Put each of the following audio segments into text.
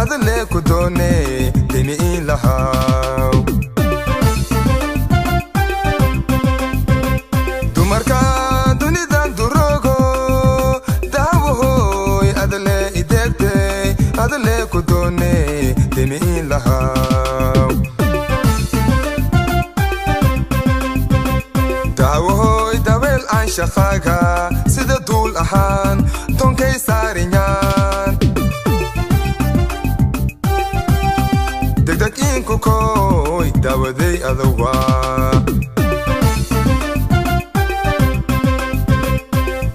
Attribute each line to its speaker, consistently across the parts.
Speaker 1: adale kudone dini ilahaw dumarka dunidan durogo dawoy adale idegte adale kudone dini ilahaw dawoy dawel an shaqaga sida dul ahan tonkay sarinyan degdeg inku koy dawaday adawa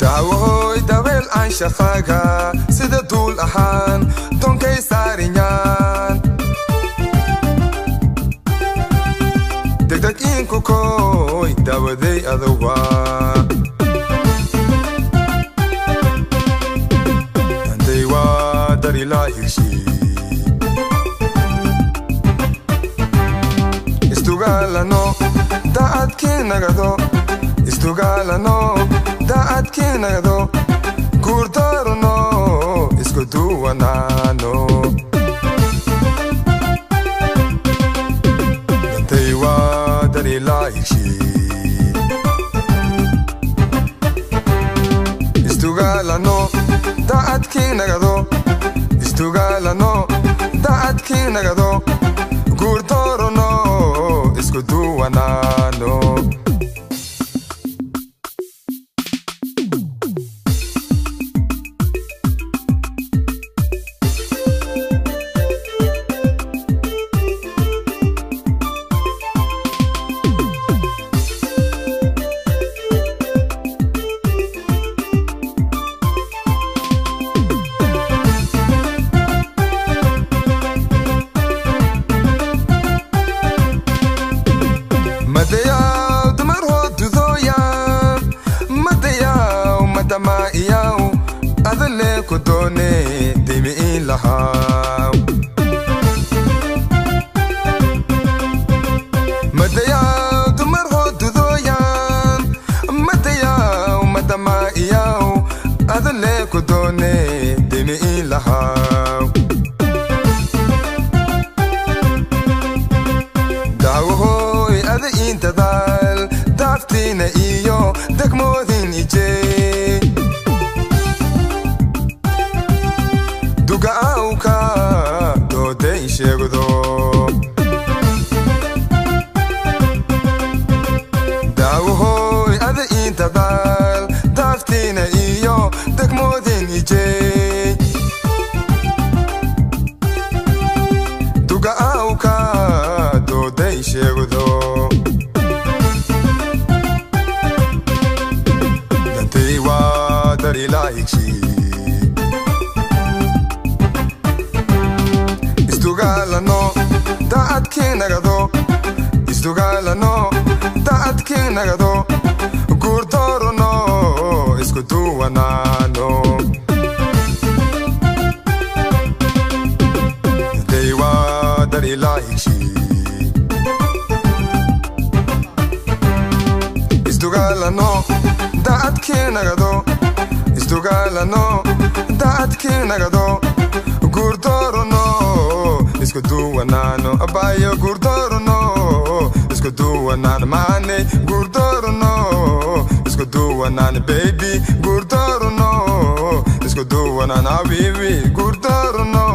Speaker 1: dawoy dawel an shaqaga sida dul ahan tonkay sarinyan degdeg inku koy dawaday adawa anday wa dari la hirshi istugalano daad kinagado istugalano daad kinagado kurdarno isku duwanano anday wa dari la hirshi istugalano daad kinagado istugalano daad kinagado kurdarno isku duwanano ma iyaw adale kudone dimi ilahaw madayaw dumar hodudoyan madayaw madama iyaw adale kudone dimi ilahaw dawoy ada intadal daftina iyo degmodin ije dugaawka dooday sheegdo daawoy ada intadal daftina iyo degmodin ije dugaawka dooday sheegdo dantay waa dari laayigshi istugalano daad kinagado istugalano daad kinagado gurdorono isku duwanano daywa dari laayigshi istugalano daad kinagado istugalano daad kinagado gurdorono isku duwanano abayo gurdorono isku duwanano mane gurdorono isku duwanano baby gurdorono isku duwanano abibi gurdorono